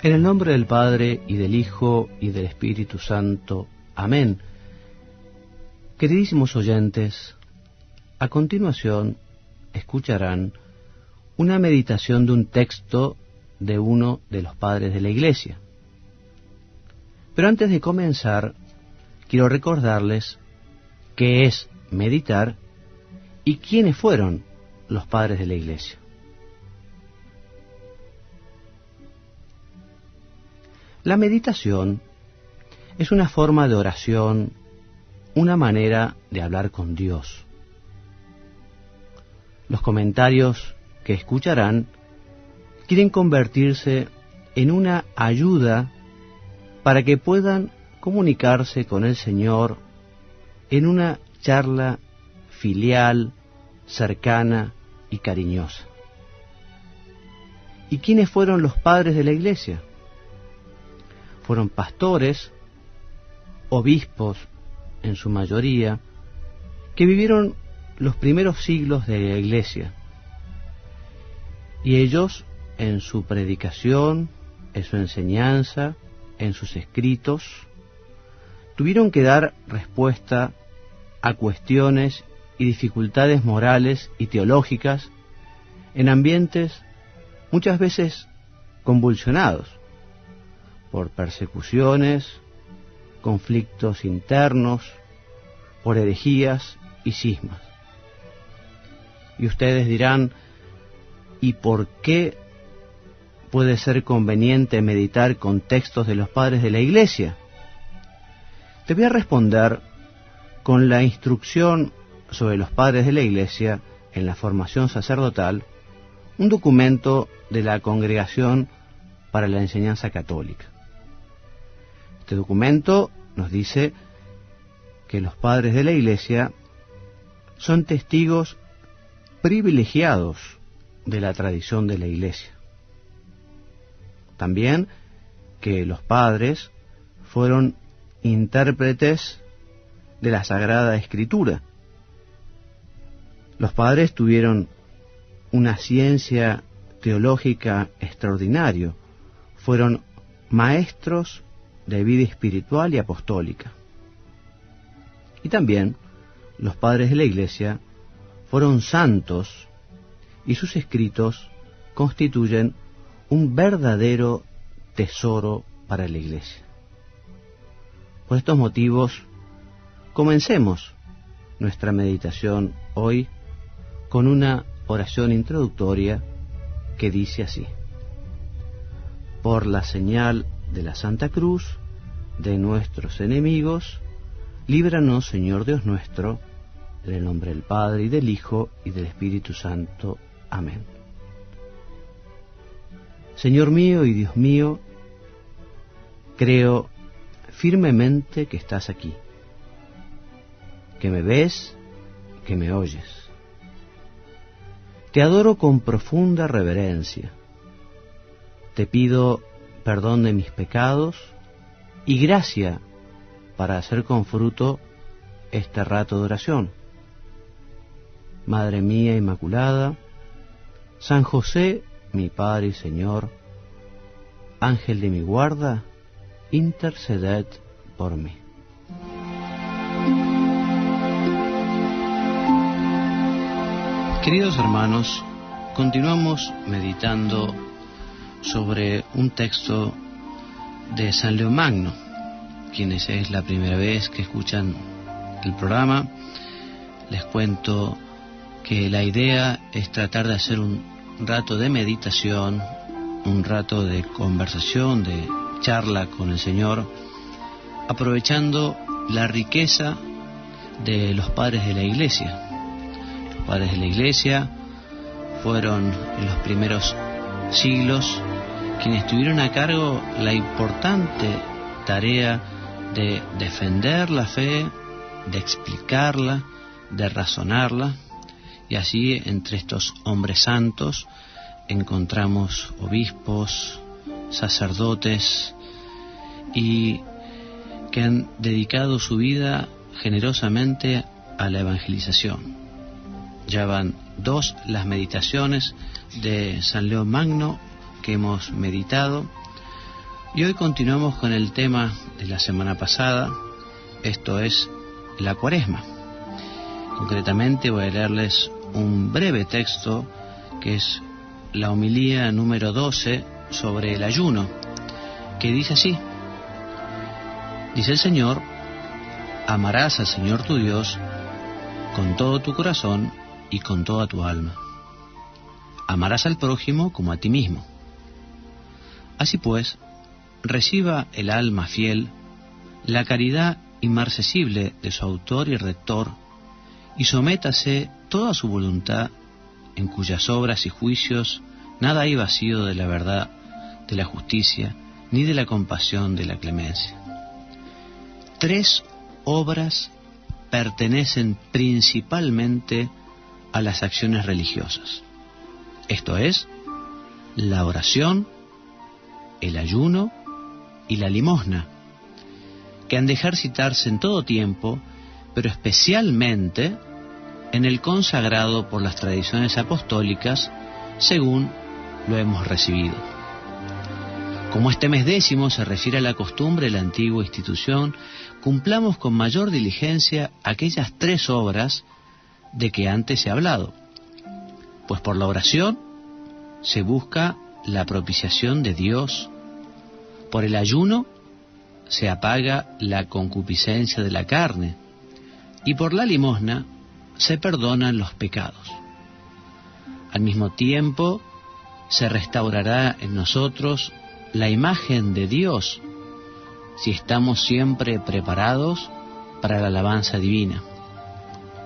En el nombre del Padre, y del Hijo, y del Espíritu Santo. Amén. Queridísimos oyentes, a continuación escucharán una meditación de un texto de uno de los padres de la Iglesia. Pero antes de comenzar, quiero recordarles qué es meditar y quiénes fueron los padres de la Iglesia. La meditación es una forma de oración, una manera de hablar con Dios. Los comentarios que escucharán quieren convertirse en una ayuda para que puedan comunicarse con el Señor en una charla filial, cercana y cariñosa. ¿Y quiénes fueron los padres de la Iglesia? Fueron pastores, obispos en su mayoría, que vivieron los primeros siglos de la Iglesia. Y ellos, en su predicación, en su enseñanza, en sus escritos, tuvieron que dar respuesta a cuestiones y dificultades morales y teológicas en ambientes muchas veces convulsionados por persecuciones, conflictos internos, por herejías y cismas. Y ustedes dirán, ¿y por qué puede ser conveniente meditar con textos de los padres de la Iglesia? Te voy a responder con la instrucción sobre los padres de la Iglesia en la formación sacerdotal, un documento de la Congregación para la Enseñanza Católica. Este documento nos dice que los padres de la Iglesia son testigos privilegiados de la tradición de la Iglesia. También que los padres fueron intérpretes de la Sagrada Escritura. Los padres tuvieron una ciencia teológica extraordinaria, fueron maestros de vida espiritual y apostólica. Y también los padres de la Iglesia fueron santos y sus escritos constituyen un verdadero tesoro para la Iglesia. Por estos motivos, comencemos nuestra meditación hoy con una oración introductoria que dice así: por la señal de la Santa Cruz de nuestros enemigos, líbranos, Señor Dios nuestro, en el nombre del Padre, y del Hijo, y del Espíritu Santo. Amén. Señor mío y Dios mío, creo firmemente que estás aquí, que me ves, que me oyes. Te adoro con profunda reverencia. Te pido perdón de mis pecados y gracia para hacer con fruto este rato de oración. Madre mía Inmaculada, San José, mi Padre y Señor, Ángel de mi guarda, interceded por mí. Queridos hermanos, continuamos meditando sobre un texto de San León Magno. Quienes es la primera vez que escuchan el programa, les cuento que la idea es tratar de hacer un rato de meditación, un rato de conversación, de charla con el Señor, aprovechando la riqueza de los padres de la Iglesia. Los padres de la Iglesia fueron en los primeros siglos quienes tuvieron a cargo la importante tarea de defender la fe, de explicarla, de razonarla, y así entre estos hombres santos encontramos obispos, sacerdotes, y que han dedicado su vida generosamente a la evangelización. Ya van 2 las meditaciones de San León Magno que hemos meditado. Y hoy continuamos con el tema de la semana pasada, esto es la Cuaresma. Concretamente voy a leerles un breve texto que es la homilía número 12 sobre el ayuno, que dice así: dice el Señor, amarás al Señor tu Dios con todo tu corazón y con toda tu alma. Amarás al prójimo como a ti mismo. Así pues, reciba el alma fiel la caridad inmarcesible de su autor y rector, y sométase toda su voluntad, en cuyas obras y juicios nada hay vacío de la verdad, de la justicia, ni de la compasión, de la clemencia. 3 obras pertenecen principalmente a las acciones religiosas. Esto es, la oración, el ayuno y la limosna, que han de ejercitarse en todo tiempo, pero especialmente en el consagrado por las tradiciones apostólicas, según lo hemos recibido. Como este mes 10 se refiere a la costumbre de la antigua institución, cumplamos con mayor diligencia aquellas 3 obras de que antes he hablado, pues por la oración se busca la propiciación de Dios, por el ayuno se apaga la concupiscencia de la carne, y por la limosna se perdonan los pecados. Al mismo tiempo, se restaurará en nosotros la imagen de Dios, si estamos siempre preparados para la alabanza divina,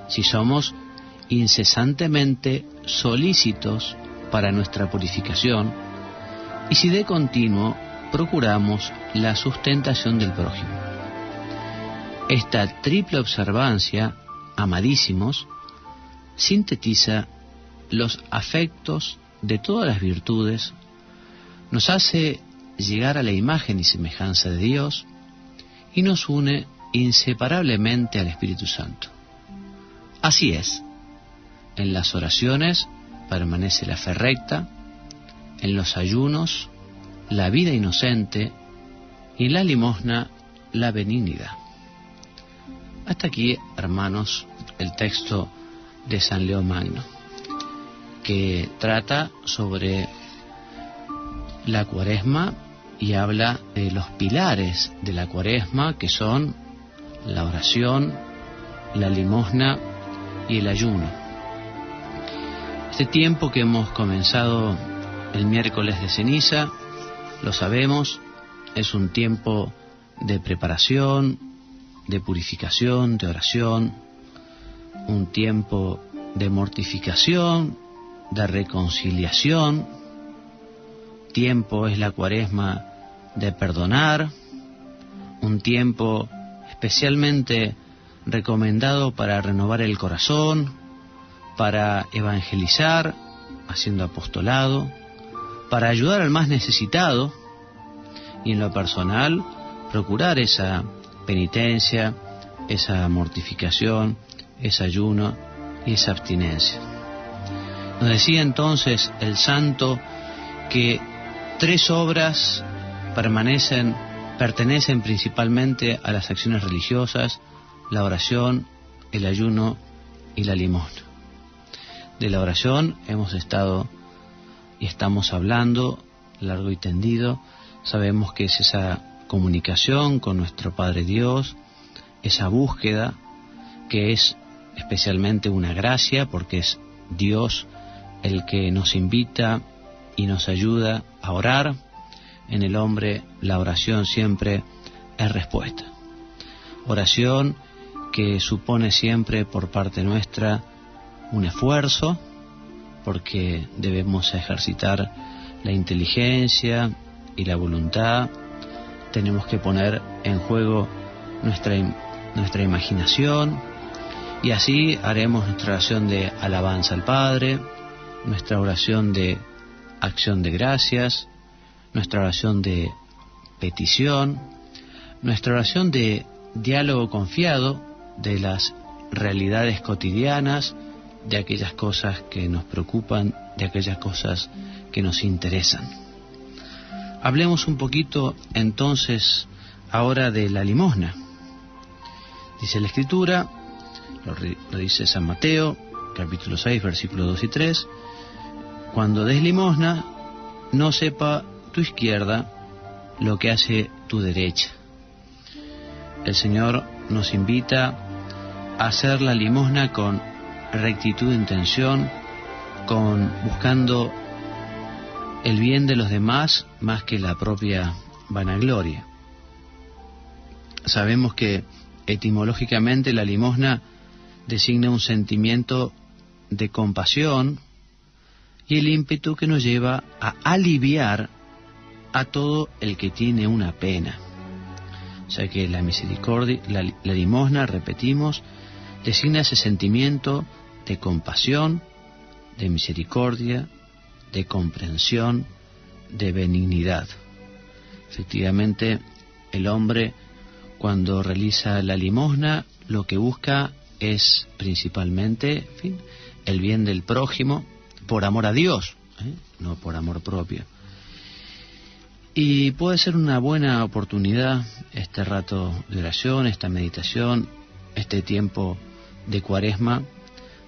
si somos incesantemente solícitos para nuestra purificación, y si de continuo procuramos la sustentación del prójimo. Esta triple observancia, amadísimos, sintetiza los afectos de todas las virtudes, nos hace llegar a la imagen y semejanza de Dios y nos une inseparablemente al Espíritu Santo. Así es, en las oraciones permanece la fe recta, en los ayunos la vida inocente y en la limosna la benignidad. Hasta aquí, hermanos, el texto de San León Magno, que trata sobre la Cuaresma y habla de los pilares de la Cuaresma, que son la oración, la limosna y el ayuno. Este tiempo que hemos comenzado el miércoles de ceniza, lo sabemos, es un tiempo de preparación, de purificación, de oración, un tiempo de mortificación, de reconciliación. Tiempo es la Cuaresma de perdonar, un tiempo especialmente recomendado para renovar el corazón, para evangelizar, haciendo apostolado, para ayudar al más necesitado y en lo personal procurar esa penitencia, esa mortificación, ese ayuno y esa abstinencia. Nos decía entonces el santo que 3 obras pertenecen principalmente a las acciones religiosas: la oración, el ayuno y la limosna. De la oración hemos estado y estamos hablando largo y tendido. Sabemos que es esa comunicación con nuestro Padre Dios, esa búsqueda que es especialmente una gracia, porque es Dios el que nos invita y nos ayuda a orar. En el hombre la oración siempre es respuesta. Oración que supone siempre por parte nuestra un esfuerzo, porque debemos ejercitar la inteligencia y la voluntad. Tenemos que poner en juego nuestra imaginación, y así haremos nuestra oración de alabanza al Padre, nuestra oración de acción de gracias, nuestra oración de petición, nuestra oración de diálogo confiado de las realidades cotidianas, de aquellas cosas que nos preocupan, de aquellas cosas que nos interesan. Hablemos un poquito entonces ahora de la limosna. Dice la Escritura, lo dice San Mateo, capítulo 6, versículos 2 y 3, cuando des limosna, no sepa tu izquierda lo que hace tu derecha. El Señor nos invita a hacer la limosna con rectitud de intención, buscando el bien de los demás más que la propia vanagloria. Sabemos que etimológicamente la limosna designa un sentimiento de compasión y el ímpetu que nos lleva a aliviar a todo el que tiene una pena. O sea que la misericordia, la limosna, repetimos, designa ese sentimiento de compasión, de misericordia, de comprensión, de benignidad. Efectivamente, el hombre, cuando realiza la limosna, lo que busca es principalmente, el bien del prójimo, por amor a Dios, no por amor propio. Y puede ser una buena oportunidad este rato de oración, esta meditación, este tiempo de Cuaresma,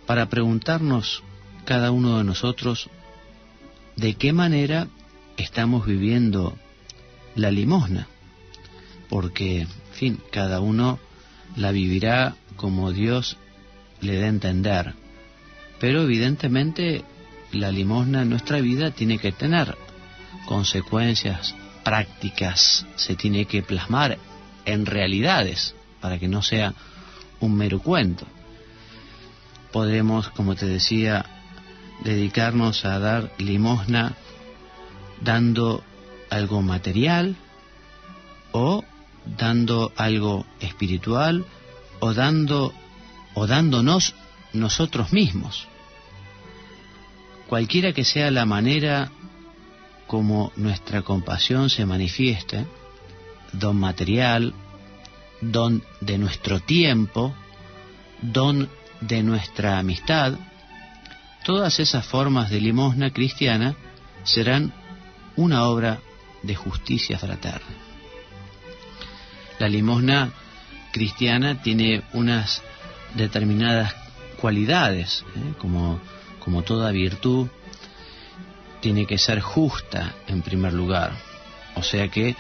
para preguntarnos cada uno de nosotros de qué manera estamos viviendo la limosna, porque, en fin, cada uno la vivirá como Dios le dé a entender, pero evidentemente la limosna en nuestra vida tiene que tener consecuencias prácticas, se tiene que plasmar en realidades para que no sea un mero cuento. Podemos, como te decía, dedicarnos a dar limosna dando algo material o dando algo espiritual o dándonos nosotros mismos. Cualquiera que sea la manera como nuestra compasión se manifieste, don material, don de nuestro tiempo, don de nuestra amistad, todas esas formas de limosna cristiana serán una obra de justicia fraterna. La limosna cristiana tiene unas determinadas cualidades, como toda virtud, tiene que ser justa en primer lugar. O sea que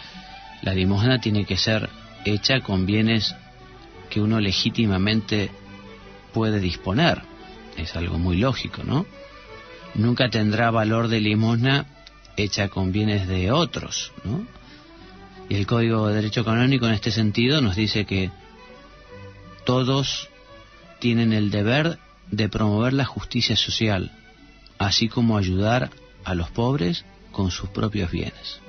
la limosna tiene que ser hecha con bienes que uno legítimamente puede disponer. Es algo muy lógico, ¿no? Nunca tendrá valor de limosna hecha con bienes de otros, ¿no? Y el Código de Derecho Canónico en este sentido nos dice que todos tienen el deber de promover la justicia social, así como ayudar a los pobres con sus propios bienes.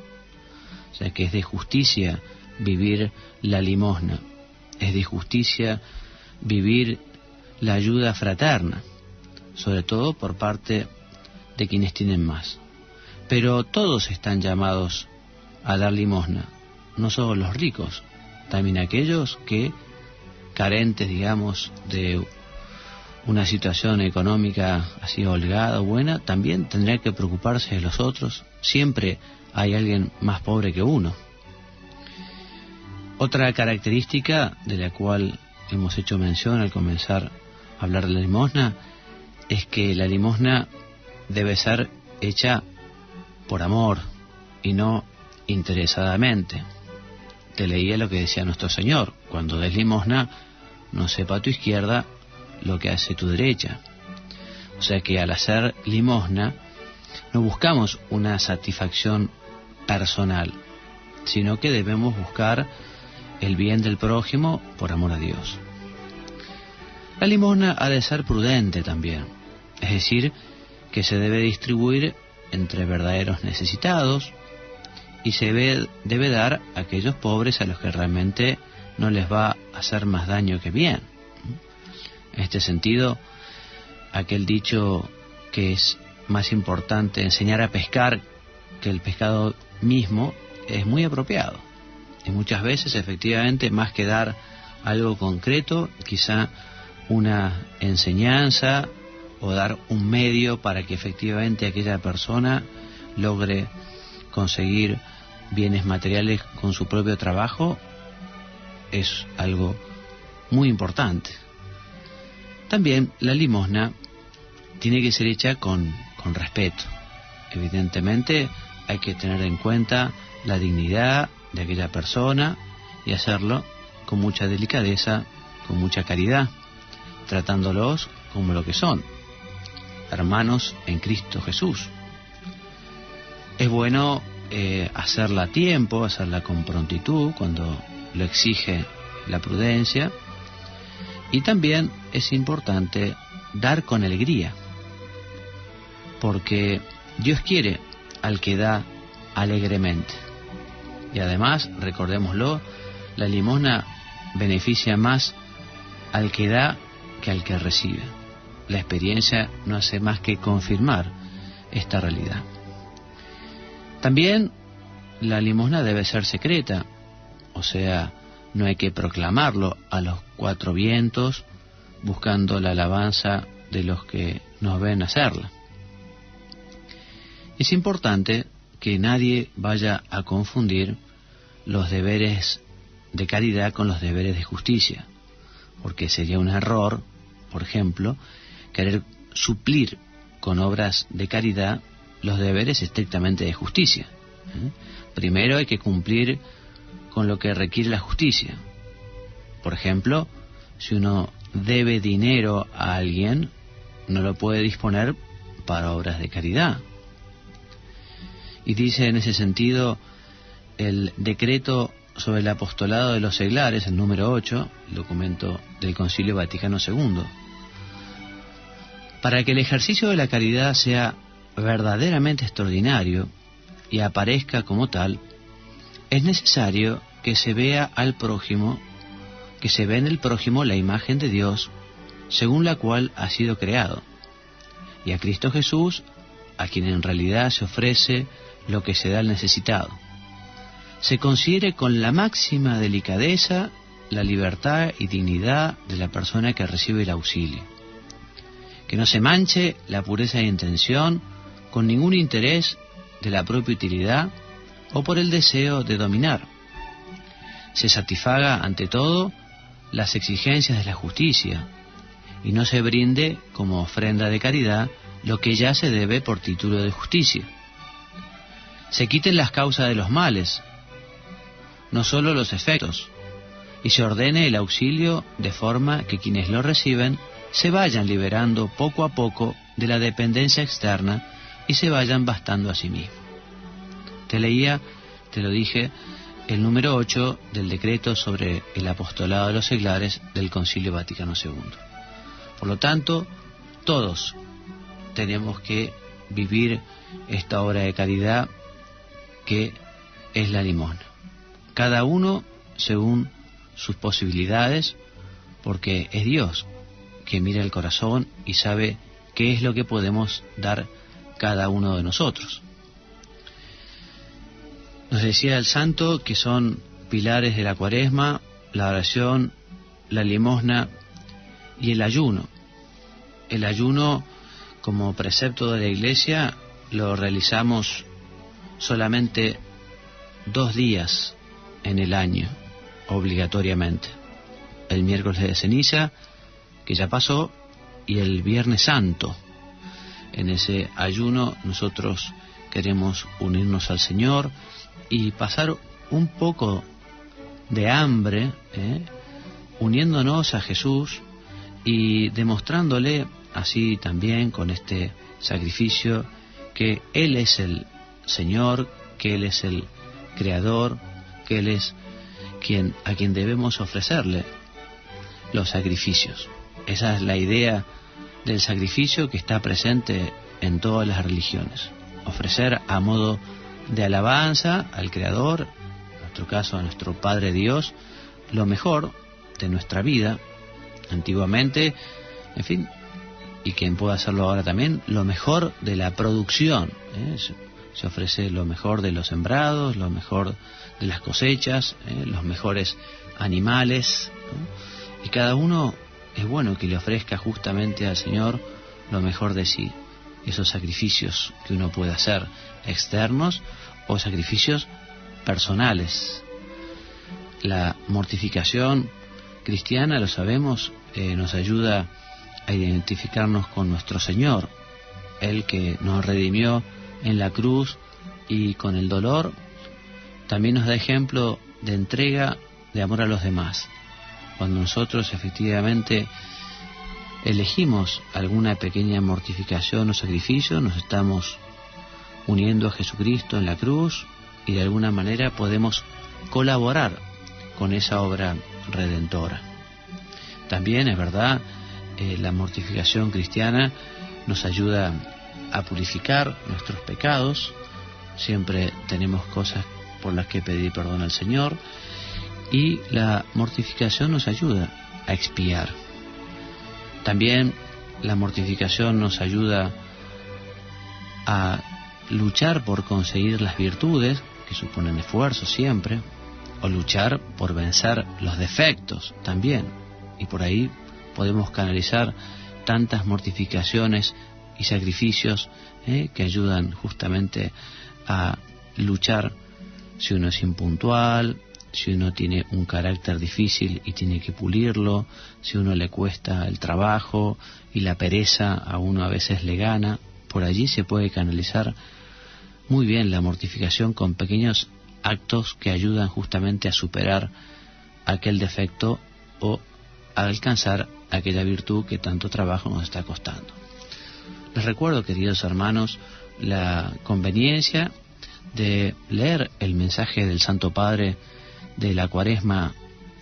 O sea que es de justicia vivir la limosna, es de justicia vivir la ayuda fraterna, sobre todo por parte de quienes tienen más. Pero todos están llamados a dar limosna, no solo los ricos, también aquellos que, carentes, digamos, de una situación económica así holgada o buena, también tendría que preocuparse de los otros. Siempre hay alguien más pobre que uno. Otra característica de la cual hemos hecho mención al comenzar a hablar de la limosna es que la limosna debe ser hecha por amor y no interesadamente. Te leía lo que decía nuestro Señor: cuando des limosna, no sepa tu izquierda lo que hace tu derecha. O sea que al hacer limosna no buscamos una satisfacción personal, sino que debemos buscar el bien del prójimo por amor a Dios. La limosna ha de ser prudente también, es decir, que se debe distribuir entre verdaderos necesitados y se debe dar a aquellos pobres a los que realmente no les va a hacer más daño que bien. En este sentido, aquel dicho que es más importante enseñar a pescar que el pescado mismo es muy apropiado. Y muchas veces, efectivamente, más que dar algo concreto, quizá una enseñanza o dar un medio para que efectivamente aquella persona logre conseguir bienes materiales con su propio trabajo es algo muy importante. También la limosna tiene que ser hecha con respeto. Evidentemente hay que tener en cuenta la dignidad de aquella persona y hacerlo con mucha delicadeza, con mucha caridad, tratándolos como lo que son, hermanos en Cristo Jesús. Es bueno hacerla a tiempo, hacerla con prontitud cuando lo exige la prudencia, y también es importante dar con alegría, porque Dios quiere al que da alegremente. Y además, recordémoslo, la limosna beneficia más al que da que al que recibe. La experiencia no hace más que confirmar esta realidad. También la limosna debe ser secreta, o sea, no hay que proclamarlo a los cuatro vientos buscando la alabanza de los que nos ven hacerla. Es importante que nadie vaya a confundir los deberes de caridad con los deberes de justicia, porque sería un error, por ejemplo, querer suplir con obras de caridad los deberes estrictamente de justicia. Primero hay que cumplir con lo que requiere la justicia. Por ejemplo, si uno debe dinero a alguien, no lo puede disponer para obras de caridad. Y dice en ese sentido el decreto sobre el apostolado de los seglares, el número 8, el documento del Concilio Vaticano II. Para que el ejercicio de la caridad sea verdaderamente extraordinario y aparezca como tal, es necesario que se vea al prójimo, que se ve en el prójimo la imagen de Dios, según la cual ha sido creado, y a Cristo Jesús, a quien en realidad se ofrece lo que se da al necesitado. Se considere con la máxima delicadeza la libertad y dignidad de la persona que recibe el auxilio. Que no se manche la pureza de intención con ningún interés de la propia utilidad o por el deseo de dominar. Se satisfaga ante todo las exigencias de la justicia y no se brinde como ofrenda de caridad lo que ya se debe por título de justicia. Se quiten las causas de los males, no solo los efectos, y se ordene el auxilio de forma que quienes lo reciben se vayan liberando poco a poco de la dependencia externa y se vayan bastando a sí mismos. Te lo dije, el número 8 del decreto sobre el apostolado de los seglares del Concilio Vaticano II. Por lo tanto, todos tenemos que vivir esta obra de caridad que es la limosna. Cada uno según sus posibilidades, porque es Dios que mira el corazón y sabe qué es lo que podemos dar cada uno de nosotros. Nos decía el santo que son pilares de la Cuaresma, la oración, la limosna y el ayuno. El ayuno, como precepto de la Iglesia, lo realizamos solamente 2 días en el año, obligatoriamente. El miércoles de ceniza, que ya pasó, y el Viernes Santo. En ese ayuno nosotros queremos unirnos al Señor y pasar un poco de hambre, uniéndonos a Jesús y demostrándole así también con este sacrificio que Él es el Señor, que Él es el Creador, que Él es a quien debemos ofrecerle los sacrificios. Esa es la idea del sacrificio que está presente en todas las religiones. Ofrecer a modo de alabanza al Creador, en nuestro caso a nuestro Padre Dios, lo mejor de nuestra vida. Antiguamente, en fin, y quien pueda hacerlo ahora también, lo mejor de la producción. Se ofrece lo mejor de los sembrados, lo mejor de las cosechas, los mejores animales, ¿no? Y cada uno es bueno que le ofrezca justamente al Señor lo mejor de sí. Esos sacrificios que uno puede hacer externos o sacrificios personales. La mortificación cristiana, lo sabemos, nos ayuda a identificarnos con nuestro Señor, Él que nos redimió en la cruz, y con el dolor también nos da ejemplo de entrega, de amor a los demás. Cuando nosotros efectivamente elegimos alguna pequeña mortificación o sacrificio, nos estamos uniendo a Jesucristo en la cruz y de alguna manera podemos colaborar con esa obra redentora. También es verdad, la mortificación cristiana nos ayuda a purificar nuestros pecados. Siempre tenemos cosas por las que pedir perdón al Señor, y la mortificación nos ayuda a expiar. También la mortificación nos ayuda a luchar por conseguir las virtudes, que suponen esfuerzo siempre, o luchar por vencer los defectos también. Y por ahí podemos canalizar tantas mortificaciones y sacrificios que ayudan justamente a luchar si uno es impuntual, si uno tiene un carácter difícil y tiene que pulirlo, si uno le cuesta el trabajo y la pereza a uno a veces le gana. Por allí se puede canalizar muy bien la mortificación con pequeños actos que ayudan justamente a superar aquel defecto o a alcanzar aquella virtud que tanto trabajo nos está costando. Les recuerdo, queridos hermanos, la conveniencia de leer el mensaje del Santo Padre de la Cuaresma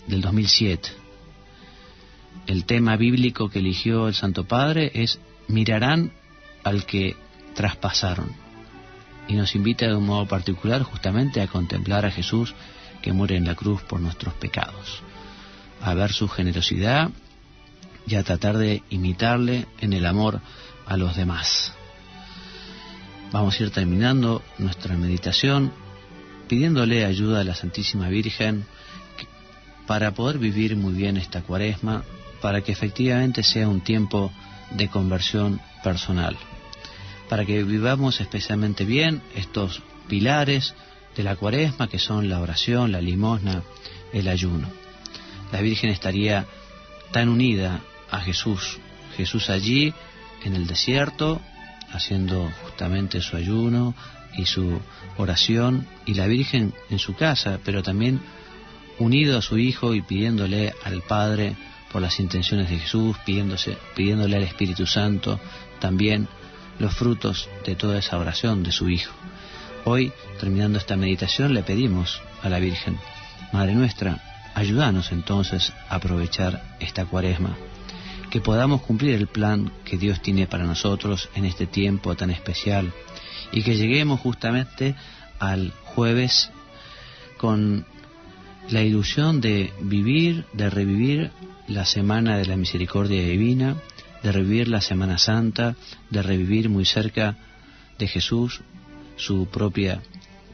del 2007. El tema bíblico que eligió el Santo Padre es: mirarán al que traspasaron, y nos invita de un modo particular justamente a contemplar a Jesús que muere en la cruz por nuestros pecados, a ver su generosidad y a tratar de imitarle en el amor a los demás. Vamos a ir terminando nuestra meditación pidiéndole ayuda a la Santísima Virgen para poder vivir muy bien esta Cuaresma, para que efectivamente sea un tiempo de conversión personal, para que vivamos especialmente bien estos pilares de la Cuaresma, que son la oración, la limosna, el ayuno. La Virgen estaría tan unida a Jesús, Jesús allí en el desierto, haciendo justamente su ayuno y su oración, y la Virgen en su casa, pero también unido a su Hijo y pidiéndole al Padre por las intenciones de Jesús, pidiéndole al Espíritu Santo también los frutos de toda esa oración de su Hijo. Hoy, terminando esta meditación, le pedimos a la Virgen: Madre nuestra, ayúdanos entonces a aprovechar esta Cuaresma, que podamos cumplir el plan que Dios tiene para nosotros en este tiempo tan especial, y que lleguemos justamente al jueves con la ilusión de vivir, de revivir la Semana de la Misericordia Divina, de revivir la Semana Santa, de revivir muy cerca de Jesús su propia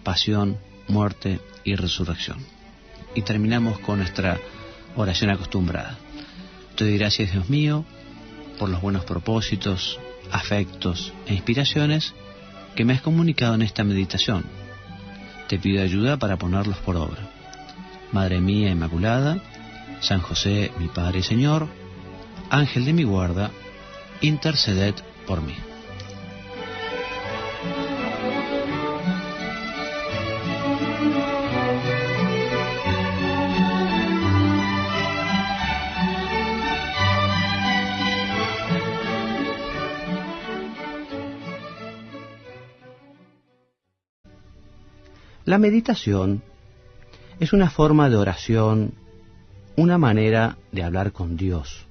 pasión, muerte y resurrección. Y terminamos con nuestra oración acostumbrada. Te doy gracias, Dios mío, por los buenos propósitos, afectos e inspiraciones que me has comunicado en esta meditación. Te pido ayuda para ponerlos por obra. Madre mía Inmaculada, San José, mi Padre y Señor, Ángel de mi guarda, interceded por mí. La meditación es una forma de oración, una manera de hablar con Dios.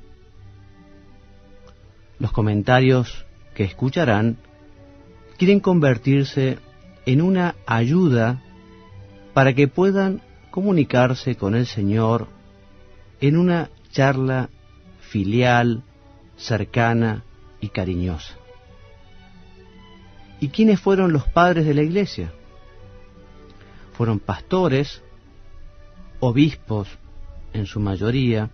Los comentarios que escucharán quieren convertirse en una ayuda para que puedan comunicarse con el Señor en una charla filial, cercana y cariñosa. ¿Y quiénes fueron los padres de la Iglesia? Fueron pastores, obispos en su mayoría,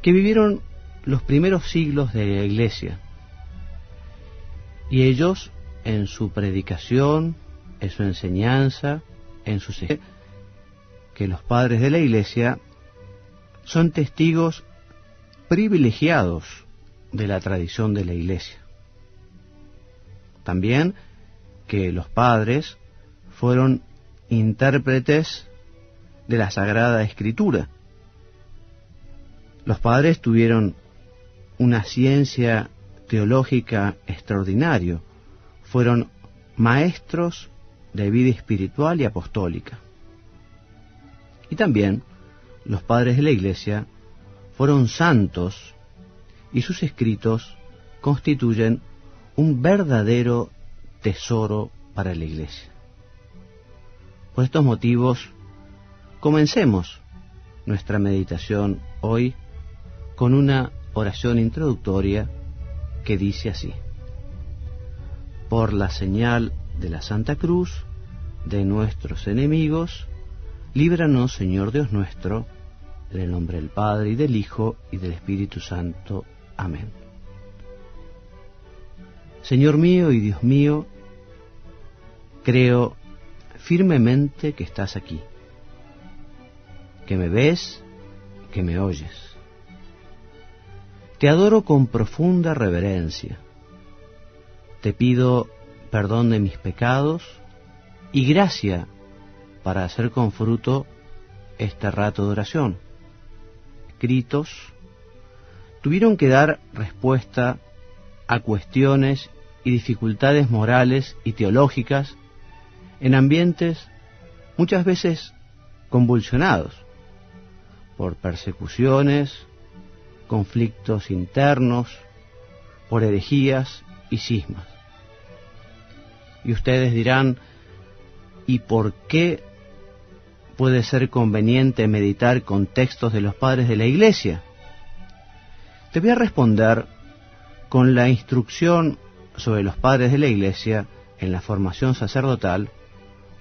que vivieron los primeros siglos de la Iglesia. Y ellos, en su predicación, en su enseñanza, en sus que los padres de la Iglesia son testigos privilegiados de la tradición de la Iglesia. También que los padres fueron intérpretes de la Sagrada Escritura. Los padres tuvieron una ciencia teológica extraordinaria, fueron maestros de vida espiritual y apostólica. Y también los padres de la Iglesia fueron santos y sus escritos constituyen un verdadero tesoro para la Iglesia. Por estos motivos, comencemos nuestra meditación hoy con una oración introductoria que dice así: por la señal de la Santa Cruz de nuestros enemigos, líbranos, Señor Dios nuestro, en el nombre del Padre, y del Hijo, y del Espíritu Santo. Amén. Señor mío y Dios mío, creo firmemente que estás aquí, que me ves, que me oyes. Te adoro con profunda reverencia. Te pido perdón de mis pecados y gracia para hacer con fruto este rato de oración. Escritos tuvieron que dar respuesta a cuestiones y dificultades morales y teológicas en ambientes muchas veces convulsionados por persecuciones, conflictos internos, por herejías y cismas. Y ustedes dirán, ¿y por qué puede ser conveniente meditar con textos de los padres de la Iglesia? Te voy a responder con la instrucción sobre los padres de la Iglesia en la formación sacerdotal,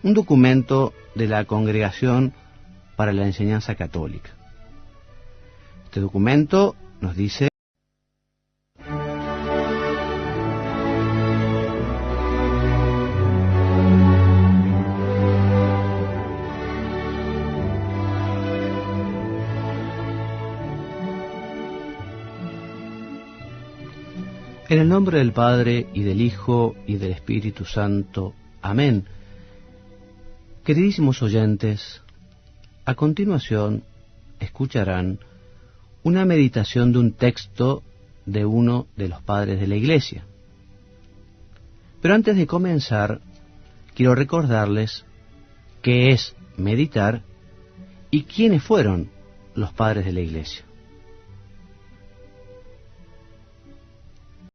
un documento de la Congregación para la Enseñanza Católica. Este documento nos dice: en el nombre del Padre, y del Hijo, y del Espíritu Santo. Amén. Queridísimos oyentes, a continuación escucharán una meditación de un texto de uno de los padres de la Iglesia. Pero antes de comenzar, quiero recordarles qué es meditar y quiénes fueron los padres de la Iglesia.